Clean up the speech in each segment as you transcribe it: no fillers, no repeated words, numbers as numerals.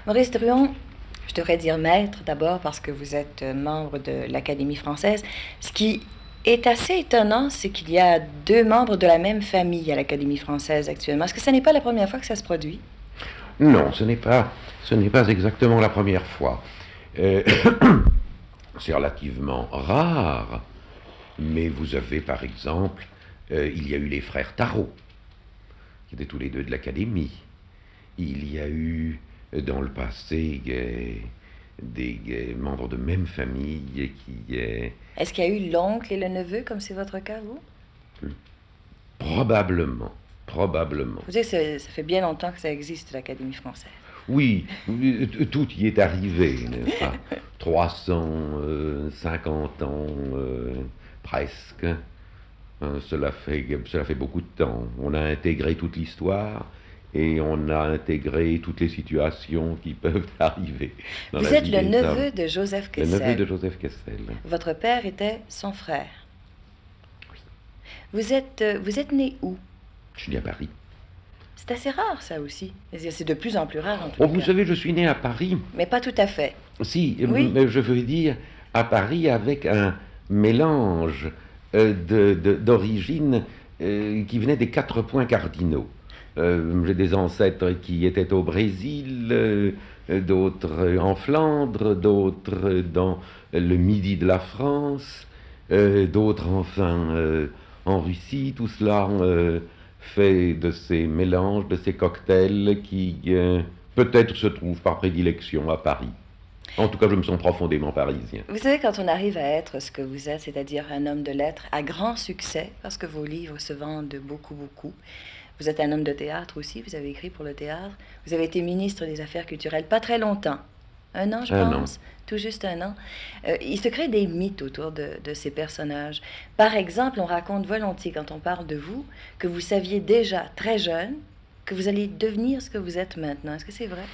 Maurice Druon, je devrais dire maître d'abord parce que vous êtes membre de l'Académie française. Ce qui est assez étonnant, c'est qu'il y a deux membres de la même famille à l'Académie française actuellement. Est-ce que ce n'est pas la première fois que ça se produit? Non, ce n'est pas exactement la première fois. Euh, c'est relativement rare, mais vous avez par exemple, il y a eu les frères Tarot, qui étaient tous les deux de l'Académie. Il y a eu dans le passé des membres de même famille qui... Est-ce qu'il y a eu l'oncle et le neveu, comme c'est votre cas, vous? Probablement. Vous dites que ça fait bien longtemps que ça existe, l'Académie française. Oui, tout y est arrivé, n'est-ce pas? 350 ans, presque. Cela fait beaucoup de temps. On a intégré toute l'histoire et on a intégré toutes les situations qui peuvent arriver dans Vous la êtes vie le des neveu hommes. de Joseph Le neveu de Kessel. Joseph Kessel. Votre père était son frère. Oui. Vous êtes né où? Je suis né à Paris. C'est assez rare, ça aussi. C'est de plus en plus rare, en tout Oh, cas. vous savez, je suis né à Paris. Mais pas tout à fait. Si, Oui. mais je veux dire à Paris avec un mélange d'origine qui venait des 4 points cardinaux. J'ai des ancêtres qui étaient au Brésil, d'autres en Flandre, d'autres dans le midi de la France, d'autres enfin en Russie. Tout cela fait de ces mélanges, de ces cocktails qui peut-être se trouvent par prédilection à Paris. En tout cas, je me sens profondément parisien. Vous savez, quand on arrive à être ce que vous êtes, c'est-à-dire un homme de lettres à grand succès, parce que vos livres se vendent beaucoup, beaucoup. Vous êtes un homme de théâtre aussi, vous avez écrit pour le théâtre. Vous avez été ministre des Affaires culturelles pas très longtemps. Un an, je pense. Tout juste un an. Il se crée des mythes autour de ces personnages. Par exemple, on raconte volontiers, quand on parle de vous, que vous saviez déjà très jeune que vous alliez devenir ce que vous êtes maintenant. Est-ce que c'est vrai?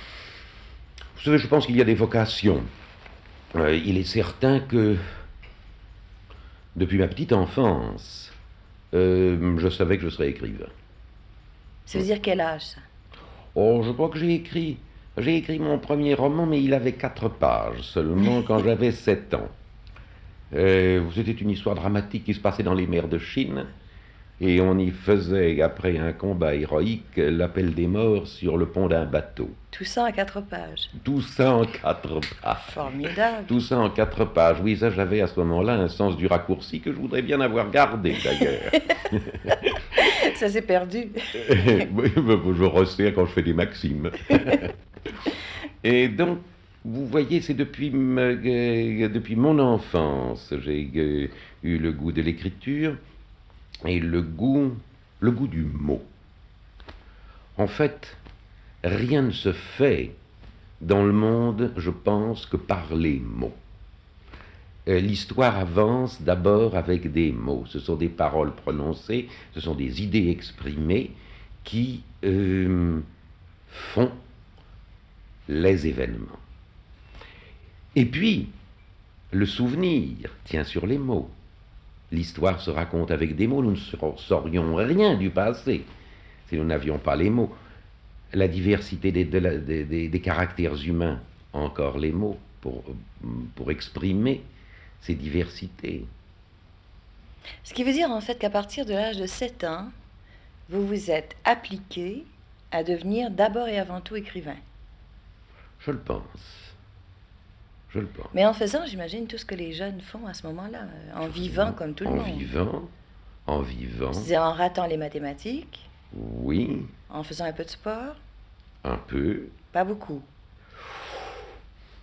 Vous savez, je pense qu'il y a des vocations. Il est certain que depuis ma petite enfance, je savais que je serais écrivain. Ça veut dire quel âge, ça? Oh, je crois que j'ai écrit mon premier roman, mais il avait 4 pages seulement quand j'avais 7 ans. C'était une histoire dramatique qui se passait dans les mers de Chine, et on y faisait, après un combat héroïque, l'appel des morts sur le pont d'un bateau. Tout ça en 4 pages. Tout ça en 4 pages. Formidable. Tout ça en 4 pages. Oui, ça, j'avais à ce moment-là un sens du raccourci que je voudrais bien avoir gardé, d'ailleurs. Ça s'est perdu. Oui, je resserre quand je fais des maximes. Et donc, vous voyez, c'est depuis mon enfance, j'ai eu le goût de l'écriture et le goût du mot. En fait, rien ne se fait dans le monde, je pense, que par les mots. L'histoire avance d'abord avec des mots. Ce sont des paroles prononcées, ce sont des idées exprimées qui font les événements. Et puis, le souvenir tient sur les mots. L'histoire se raconte avec des mots. Nous ne saurions rien du passé si nous n'avions pas les mots. La diversité des caractères humains, encore les mots, pour exprimer ces diversités. Ce qui veut dire en fait qu'à partir de l'âge de 7 ans, vous vous êtes appliqué à devenir d'abord et avant tout écrivain. Je le pense. Mais en faisant, j'imagine, tout ce que les jeunes font à ce moment-là, en vivant comme tout le monde. En vivant. C'est-à-dire en ratant les mathématiques. Oui. En faisant un peu de sport. Un peu. Pas beaucoup.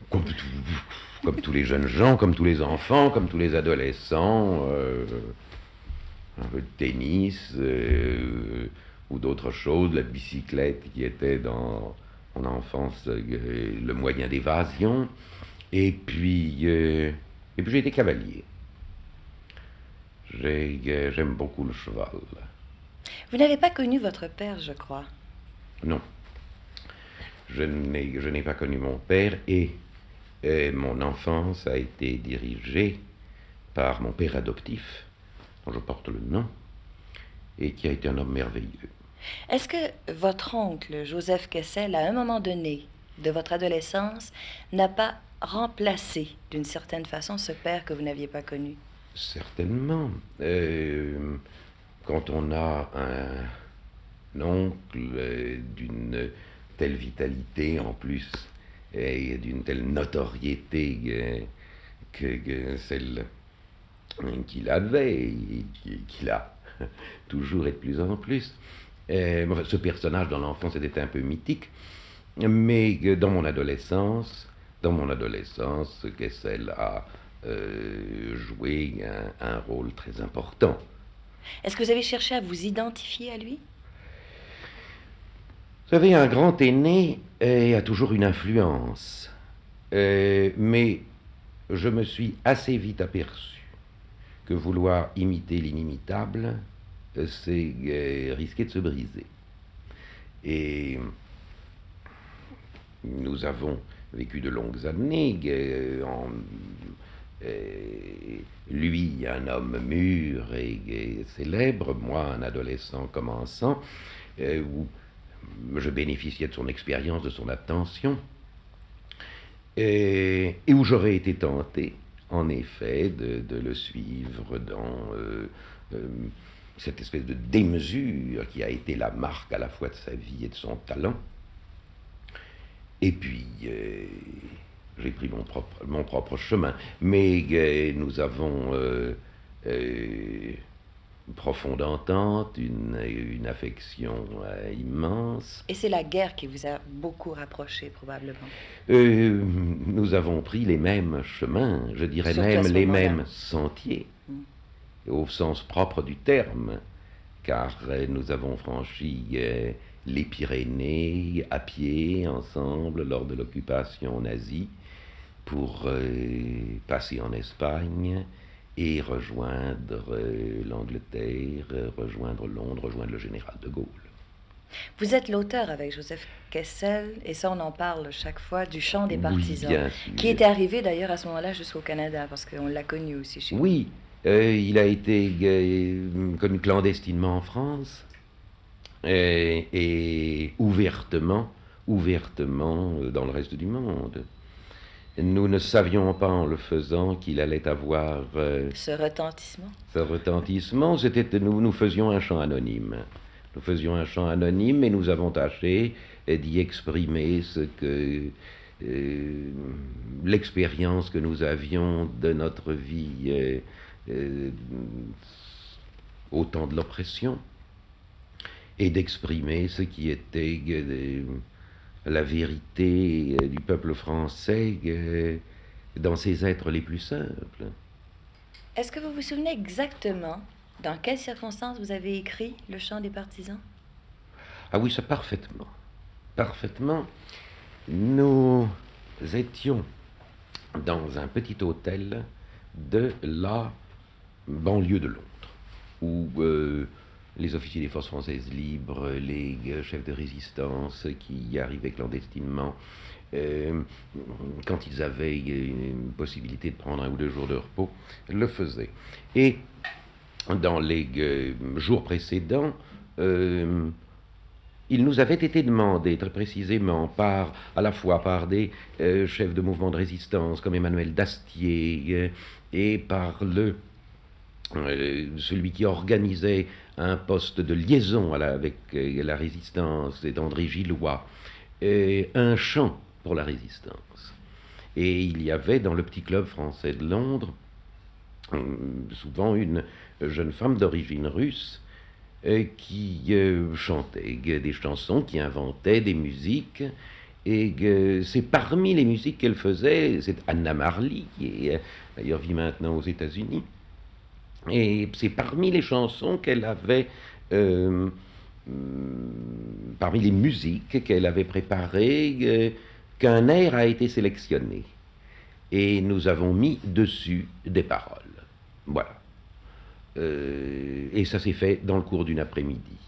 Comme tous les jeunes gens, comme tous les enfants, comme tous les adolescents. Un peu de tennis ou d'autres choses, la bicyclette qui était dans mon enfance le moyen d'évasion. Et puis j'ai été cavalier. J'aime beaucoup le cheval. Vous n'avez pas connu votre père, je crois. Non. Je n'ai pas connu mon père et mon enfance a été dirigée par mon père adoptif, dont je porte le nom, et qui a été un homme merveilleux. Est-ce que votre oncle, Joseph Kessel, à un moment donné, de votre adolescence n'a pas remplacé, d'une certaine façon, ce père que vous n'aviez pas connu? Certainement. Quand on a un oncle d'une telle vitalité en plus et d'une telle notoriété que celle qu'il avait et qu'il a toujours et de plus en plus. Enfin, ce personnage dans l'enfance était un peu mythique, mais dans mon adolescence, Kessel a joué un rôle très important. Est-ce que vous avez cherché à vous identifier à lui? Vous savez, un grand aîné a toujours une influence, mais je me suis assez vite aperçu que vouloir imiter l'inimitable, c'est risquer de se briser. Et nous avons vécu de longues années, lui, un homme mûr et célèbre, moi, un adolescent commençant, où je bénéficiais de son expérience, de son attention, et où j'aurais été tenté, en effet, de le suivre dans cette espèce de démesure qui a été la marque à la fois de sa vie et de son talent. Et puis, j'ai pris mon propre chemin. Mais nous avons une profonde entente, une affection immense. Et c'est la guerre qui vous a beaucoup rapprochés, probablement. Nous avons pris les mêmes chemins, je dirais Surtout à même ce les moment-là. mêmes sentiers, Mm. au sens propre du terme, car nous avons franchi les Pyrénées à pied ensemble lors de l'occupation nazie pour passer en Espagne et rejoindre l'Angleterre, rejoindre Londres, rejoindre le général de Gaulle. Vous êtes l'auteur avec Joseph Kessel, et ça on en parle chaque fois, du Chant des Oui, partisans, bien qui sûr. était arrivé d'ailleurs à ce moment-là jusqu'au Canada, parce qu'on l'a connu aussi chez vous. Oui, il a été connu clandestinement en France et ouvertement dans le reste du monde. Nous ne savions pas en le faisant qu'il allait avoir Ce retentissement. ce retentissement. Nous faisions un chant anonyme. Nous faisions un chant anonyme et nous avons tâché d'y exprimer ce que l'expérience que nous avions de notre vie au temps de l'oppression et d'exprimer ce qui était la vérité du peuple français dans ses êtres les plus simples. Est-ce que vous vous souvenez exactement dans quelles circonstances vous avez écrit le Chant des partisans? Ah oui, ça parfaitement. Parfaitement. Nous étions dans un petit hôtel de la banlieue de Londres, où les officiers des forces françaises libres, les chefs de résistance qui y arrivaient clandestinement, quand ils avaient une possibilité de prendre 1 ou 2 jours de repos, le faisaient. Et dans les jours précédents, il nous avait été demandé très précisément à la fois par des chefs de mouvements de résistance comme Emmanuel Dastier et par celui qui organisait un poste de liaison avec la résistance, c'est André Gillois, un chant pour la résistance. Et il y avait dans le petit club français de Londres souvent une jeune femme d'origine russe qui chantait des chansons, qui inventait des musiques. Et c'est parmi les musiques qu'elle faisait, c'est Anna Marley, qui d'ailleurs vit maintenant aux États-Unis. Et c'est parmi les chansons qu'elle avait, parmi les musiques qu'elle avait préparées, qu'un air a été sélectionné. Et nous avons mis dessus des paroles. Voilà. Et ça s'est fait dans le cours d'une après-midi.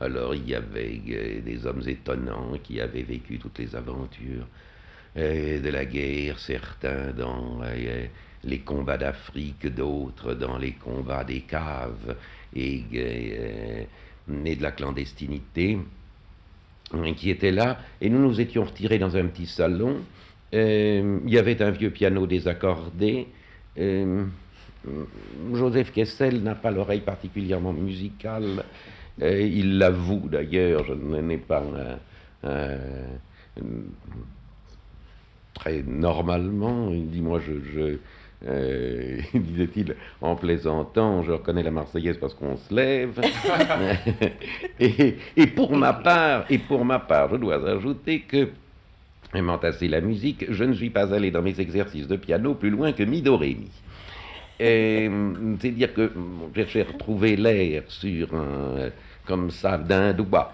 Alors il y avait des hommes étonnants qui avaient vécu toutes les aventures de la guerre, certains dans les combats d'Afrique, d'autres dans les combats des caves et de la clandestinité. qui était là, et nous nous étions retirés dans un petit salon. Il y avait un vieux piano désaccordé. Euh, Joseph Kessel n'a pas l'oreille particulièrement musicale. Il l'avoue d'ailleurs, je n'ai pas très normalement. Il dit, moi, disait-il en plaisantant, je reconnais la Marseillaise parce qu'on se lève. et pour ma part, je dois ajouter que, aimant assez la musique, je ne suis pas allé dans mes exercices de piano plus loin que mi do ré mi. C'est-à-dire que j'ai retrouvé l'air sur comme ça d'un doigt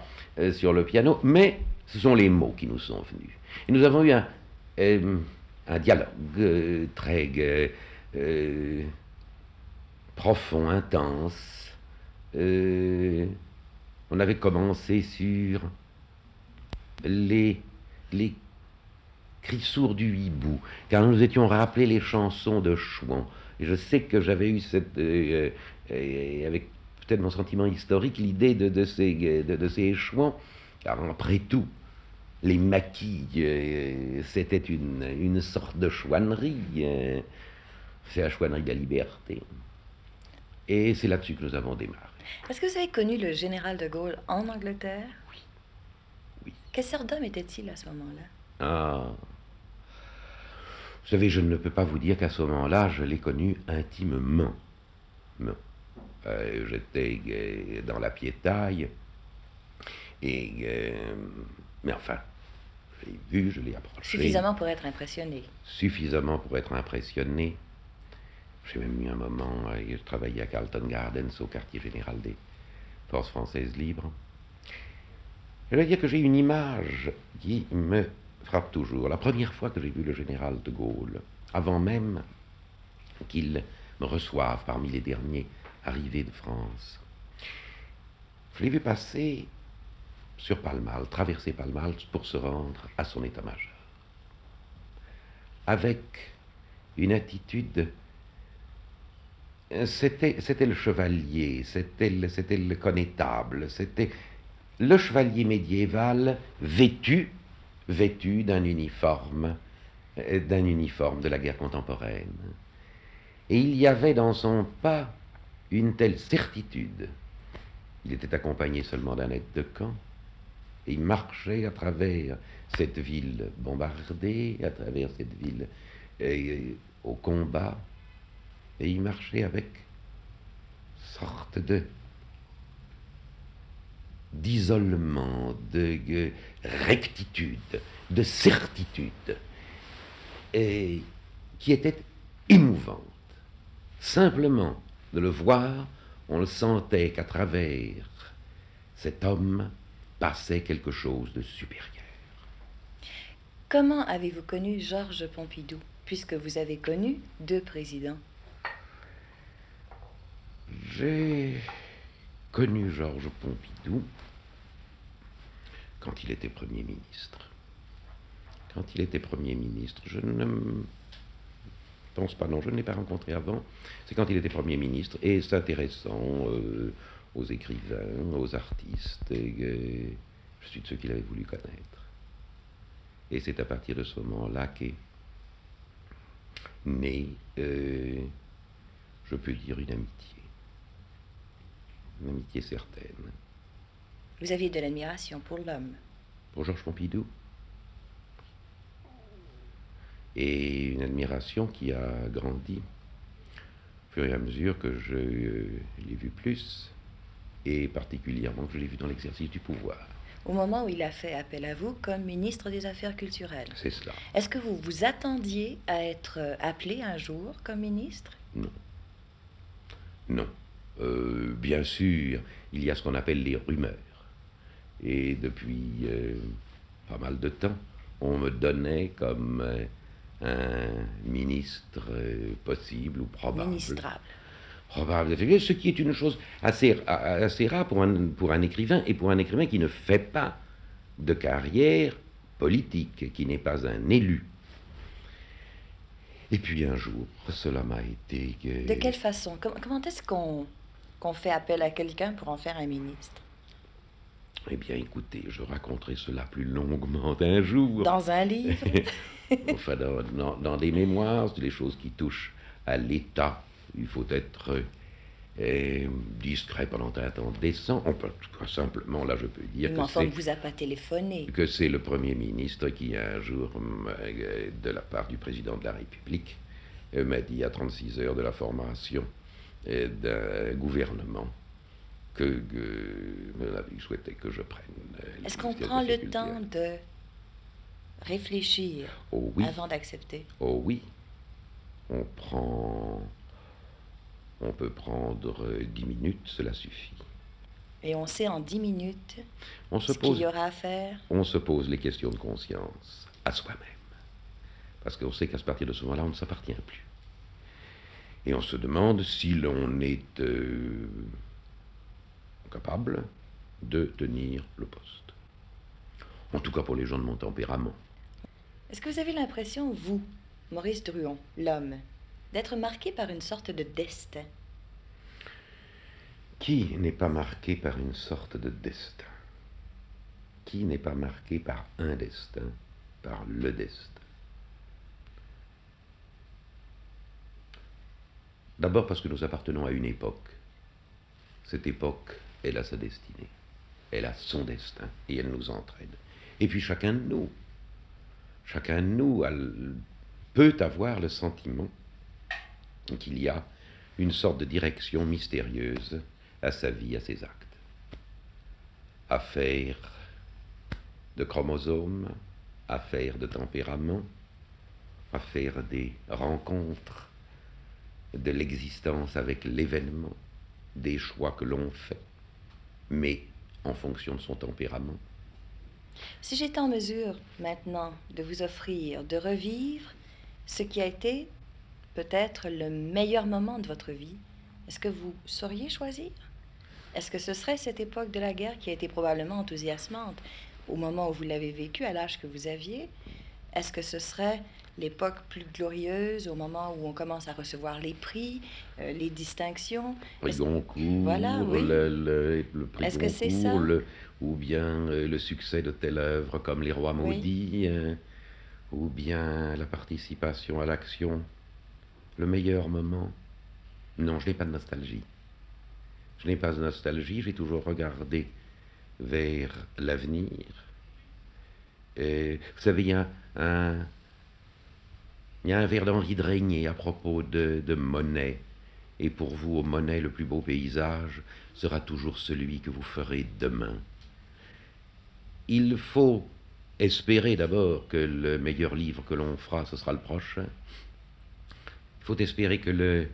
sur le piano, mais ce sont les mots qui nous sont venus. Et nous avons eu un dialogue très profond, intense. On avait commencé sur les, les cris sourds du hibou, car nous étions rappelés les chansons de Chouan. Et je sais que j'avais eu avec peut-être mon sentiment historique, l'idée de ces échouans, car après tout, les maquis, c'était une sorte de chouannerie. C'est la chouannerie de la liberté. Et c'est là-dessus que nous avons démarré. Est-ce que vous avez connu le général de Gaulle en Angleterre? Oui. Quelle sorte d'homme était-il à ce moment-là? Ah. Vous savez, je ne peux pas vous dire qu'à ce moment-là, je l'ai connu intimement. Non. J'étais dans la piétaille, mais enfin, je l'ai vu, je l'ai approché. Suffisamment pour être impressionné. Suffisamment pour être impressionné. J'ai même eu un moment, je travaillais à Carlton Gardens, au quartier général des Forces françaises libres. Je dois dire que j'ai une image qui me frappe toujours. La première fois que j'ai vu le général de Gaulle, avant même qu'il me reçoive parmi les derniers arrivés de France, je l'ai vu passer sur Palmal, traverser Palmal pour se rendre à son état-major. Avec une attitude, c'était le chevalier, c'était le connétable, c'était le chevalier médiéval vêtu d'un uniforme de la guerre contemporaine. Et il y avait dans son pas une telle certitude. Il était accompagné seulement d'un aide de camp, et il marchait à travers cette ville bombardée, à travers cette ville au combat, et il marchait avec sorte d'isolement, de rectitude, de certitude, et qui était émouvante. Simplement de le voir, on le sentait qu'à travers cet homme passait quelque chose de supérieur. Comment avez-vous connu Georges Pompidou, puisque vous avez connu 2 présidents? J'ai connu Georges Pompidou quand il était Premier ministre. Quand il était Premier ministre, je ne pense pas, non, je ne l'ai pas rencontré avant. C'est quand il était Premier ministre, et c'est intéressant aux écrivains, aux artistes, et je suis de ceux qu'il avait voulu connaître. Et c'est à partir de ce moment-là qu'est née, je peux dire, une amitié certaine. Vous aviez de l'admiration pour l'homme. Pour Georges Pompidou. Et une admiration qui a grandi au fur et à mesure que je l'ai vu plus, et particulièrement que je l'ai vu dans l'exercice du pouvoir. Au moment où il a fait appel à vous comme ministre des Affaires culturelles. C'est cela. Est-ce que vous vous attendiez à être appelé un jour comme ministre? Non. Non. Bien sûr, il y a ce qu'on appelle les rumeurs. Et depuis pas mal de temps, on me donnait comme un ministre possible ou probable. Ministrable. Probable, ce qui est une chose assez rare pour un écrivain, et pour un écrivain qui ne fait pas de carrière politique, qui n'est pas un élu. Et puis un jour, cela m'a été... De quelle façon? Comment est-ce qu'on fait appel à quelqu'un pour en faire un ministre? Eh bien, écoutez, je raconterai cela plus longuement un jour. Dans un livre? Enfin, dans des mémoires, les choses qui touchent à l'État, il faut être discret pendant un temps décent. On peut simplement, là, je peux dire Mais enfin, on ne vous a pas téléphoné. que c'est le Premier ministre qui, un jour, de la part du président de la République, m'a dit à 36 heures de la formation d'un gouvernement il souhaitait que je prenne le Est-ce qu'on ministère prend des le Affaires temps culturelles. de réfléchir Oh oui, avant d'accepter? oh oui, on prend, on peut prendre 10 minutes, cela suffit. Et on sait en 10 minutes On se ce qu'il pose, y aura à faire? on se pose les questions de conscience à soi-même, parce qu'on sait qu'à partir de ce moment-là, on ne s'appartient plus. Et on se demande si l'on est capable de tenir le poste. En tout cas pour les gens de mon tempérament. Est-ce que vous avez l'impression, vous, Maurice Druon, l'homme, d'être marqué par une sorte de destin? Qui n'est pas marqué par une sorte de destin? Qui n'est pas marqué par un destin, par le destin? D'abord parce que nous appartenons à une époque. Cette époque, elle a sa destinée, elle a son destin, et elle nous entraîne. Et puis chacun de nous peut avoir le sentiment qu'il y a une sorte de direction mystérieuse à sa vie, à ses actes. Affaire de chromosomes, affaire de tempérament, affaire des rencontres, de l'existence avec l'événement, des choix que l'on fait, mais en fonction de son tempérament. Si j'étais en mesure maintenant de vous offrir de revivre ce qui a été peut-être le meilleur moment de votre vie, est-ce que vous sauriez choisir? Est-ce que ce serait cette époque de la guerre qui a été probablement enthousiasmante au moment où vous l'avez vécue, à l'âge que vous aviez? Est-ce que ce serait l'époque plus glorieuse au moment où on commence à recevoir les prix, les distinctions? Prix Goncourt, Voilà, oui. le prix Est-ce que c'est ça? Goncourt, ou bien le succès de telle œuvre comme Les Rois Oui. Maudits, ou bien la participation à l'action. Le meilleur moment? Non, je n'ai pas de nostalgie. Je n'ai pas de nostalgie, j'ai toujours regardé vers l'avenir. Et, vous savez, il y a un vers d'Henri Drégnier à propos de Monet. Et pour vous, au Monet, le plus beau paysage sera toujours celui que vous ferez demain. Il faut espérer d'abord que le meilleur livre que l'on fera, ce sera le prochain. Il faut espérer que le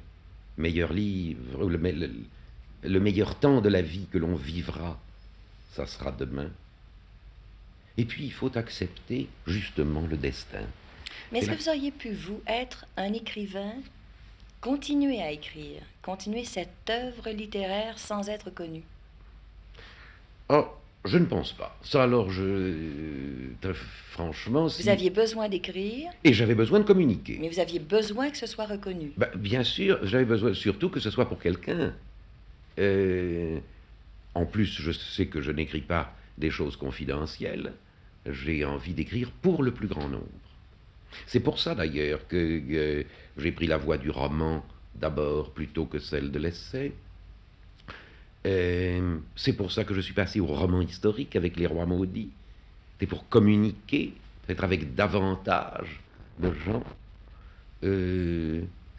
meilleur livre, le meilleur temps de la vie que l'on vivra, ça sera demain. Et puis, il faut accepter justement le destin. Mais est-ce que vous auriez pu, vous, être un écrivain, continuer à écrire, continuer cette œuvre littéraire sans être connu? Oh, je ne pense pas. Ça, alors, franchement, si... Vous aviez besoin d'écrire, Et j'avais besoin de communiquer. mais vous aviez besoin que ce soit reconnu. Bien sûr, j'avais besoin surtout que ce soit pour quelqu'un. En plus, je sais que je n'écris pas des choses confidentielles. J'ai envie d'écrire pour le plus grand nombre. C'est pour ça d'ailleurs que j'ai pris la voie du roman d'abord plutôt que celle de l'essai. C'est pour ça que je suis passé au roman historique avec Les Rois Maudits. C'est pour communiquer, peut-être avec davantage de gens.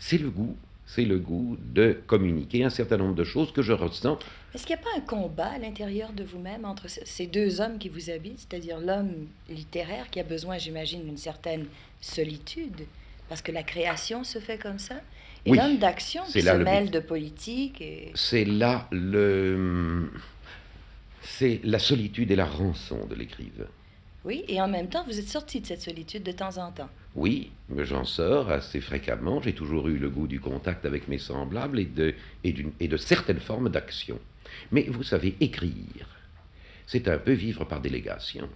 C'est le goût de communiquer un certain nombre de choses que je ressens. Est-ce qu'il n'y a pas un combat à l'intérieur de vous-même entre ces deux hommes qui vous habitent, c'est-à-dire l'homme littéraire qui a besoin, j'imagine, d'une certaine solitude, parce que la création se fait comme ça, et Oui, l'homme d'action qui c'est se là le mêle but. de politique et... C'est là c'est la solitude et la rançon de l'écrivain. Oui, et en même temps, vous êtes sorti de cette solitude de temps en temps. Oui, mais j'en sors assez fréquemment. J'ai toujours eu le goût du contact avec mes semblables et de certaines formes d'action. Mais vous savez, écrire, c'est un peu vivre par délégation.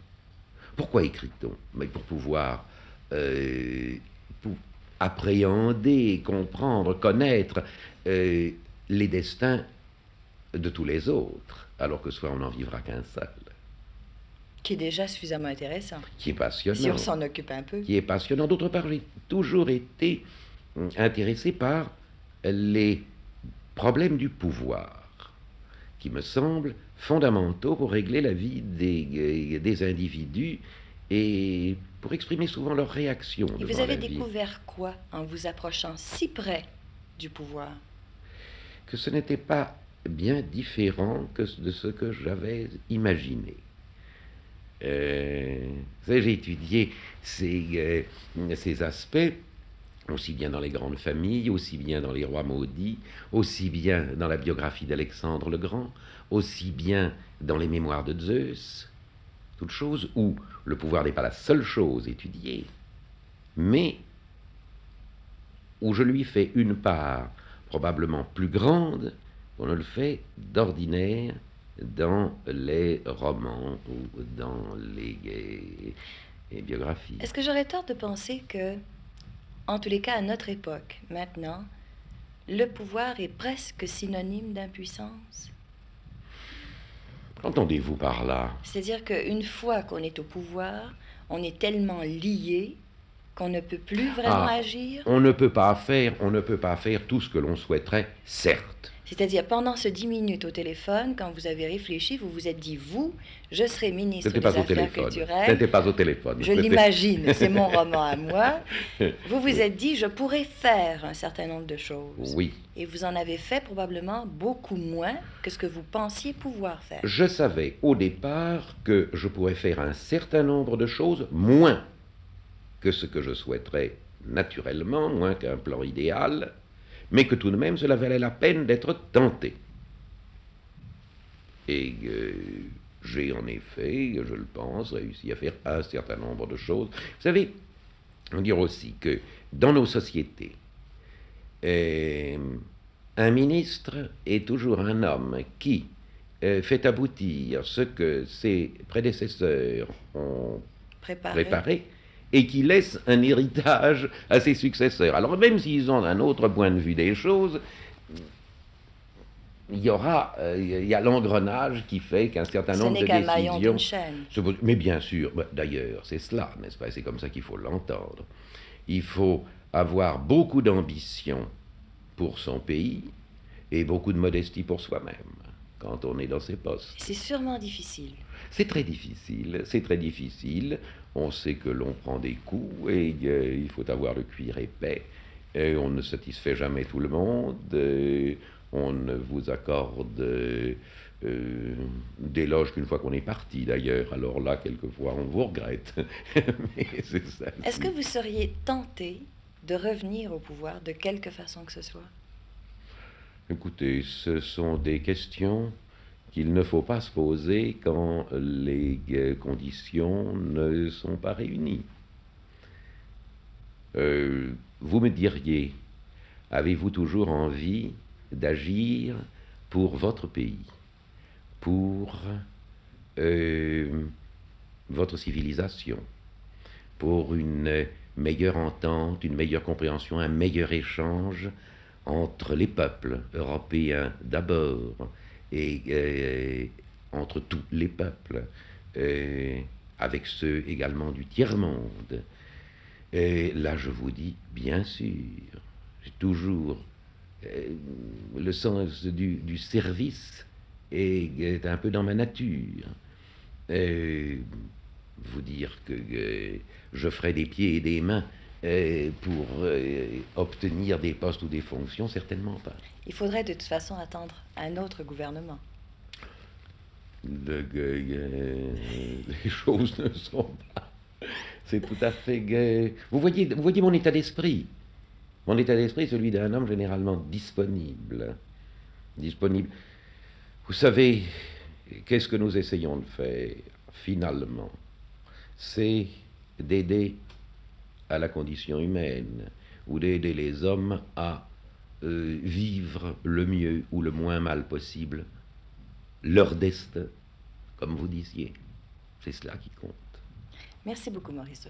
Pourquoi écrit-on? Mais pour pouvoir pour appréhender, comprendre, connaître les destins de tous les autres, alors que soit on n'en vivra qu'un seul. Qui est déjà suffisamment intéressant, qui est si on passionnant, s'en occupe un peu. qui est passionnant. D'autre part, j'ai toujours été intéressé par les problèmes du pouvoir, qui me semblent fondamentaux pour régler la vie des individus et pour exprimer souvent leurs réactions Et vous devant avez la vie. découvert quoi en vous approchant si près du pouvoir? Que ce n'était pas bien différent de ce que j'avais imaginé. Vous savez, j'ai étudié ces aspects, aussi bien dans les grandes familles, aussi bien dans les rois maudits, aussi bien dans la biographie d'Alexandre le Grand, aussi bien dans les mémoires de Zeus, toutes choses où le pouvoir n'est pas la seule chose étudiée, mais où je lui fais une part probablement plus grande qu'on ne le fait d'ordinaire dans les romans ou dans les biographies. Est-ce que j'aurais tort de penser que, en tous les cas à notre époque, maintenant, le pouvoir est presque synonyme d'impuissance? Qu'entendez-vous par là? C'est-à-dire qu'une fois qu'on est au pouvoir, on est tellement lié qu'on ne peut plus vraiment agir? On ne peut pas faire tout ce que l'on souhaiterait, certes. C'est-à-dire, pendant ce 10 minutes au téléphone, quand vous avez réfléchi, vous vous êtes dit, vous, je serai Ce ministre n'était des pas au Affaires téléphone. Ce culturelles. n'était pas au téléphone. Je l'imagine, c'est mon roman à moi. Vous vous êtes dit, je pourrais faire un certain nombre de choses. Oui. Et vous en avez fait probablement beaucoup moins que ce que vous pensiez pouvoir faire. Je savais au départ que je pourrais faire un certain nombre de choses moins que ce que je souhaiterais naturellement, moins qu'un plan idéal, mais que tout de même cela valait la peine d'être tenté. Et j'ai en effet, je le pense, réussi à faire un certain nombre de choses. Vous savez, on dire aussi que dans nos sociétés, un ministre est toujours un homme qui fait aboutir ce que ses prédécesseurs ont préparé et qui laisse un héritage à ses successeurs. Alors même s'ils ont un autre point de vue des choses, il y a l'engrenage qui fait qu'un certain nombre de Ce n'est qu'un maillon d'une décisions... chaîne. Mais bien sûr, d'ailleurs, c'est cela, n'est-ce pas? C'est comme ça qu'il faut l'entendre. Il faut avoir beaucoup d'ambition pour son pays et beaucoup de modestie pour soi-même quand on est dans ces postes. C'est sûrement difficile. C'est très difficile, c'est très difficile. On sait que l'on prend des coups et il faut avoir le cuir épais. Et on ne satisfait jamais tout le monde. On ne vous accorde d'éloges qu'une fois qu'on est parti, d'ailleurs. Alors là, quelquefois, on vous regrette. Mais c'est ça. Est-ce que vous seriez tenté de revenir au pouvoir de quelque façon que ce soit? Écoutez, ce sont des questions qu'il ne faut pas se poser quand les conditions ne sont pas réunies. Vous me diriez, avez-vous toujours envie d'agir pour votre pays, pour votre civilisation, pour une meilleure entente, une meilleure compréhension, un meilleur échange entre les peuples européens d'abord et entre tous les peuples, avec ceux également du tiers-monde. Et là, je vous dis, bien sûr, j'ai toujours le sens du service est un peu dans ma nature. Vous dire que je ferai des pieds et des mains pour obtenir des postes ou des fonctions, certainement pas. Il faudrait de toute façon attendre un autre gouvernement. Les choses ne sont pas... C'est tout à fait gai. Vous voyez mon état d'esprit. Mon état d'esprit est celui d'un homme généralement disponible. Disponible. Vous savez, qu'est-ce que nous essayons de faire, finalement? C'est d'aider à la condition humaine, ou d'aider les hommes à vivre le mieux ou le moins mal possible leur destin, comme vous disiez. C'est cela qui compte. Merci beaucoup, Maurice.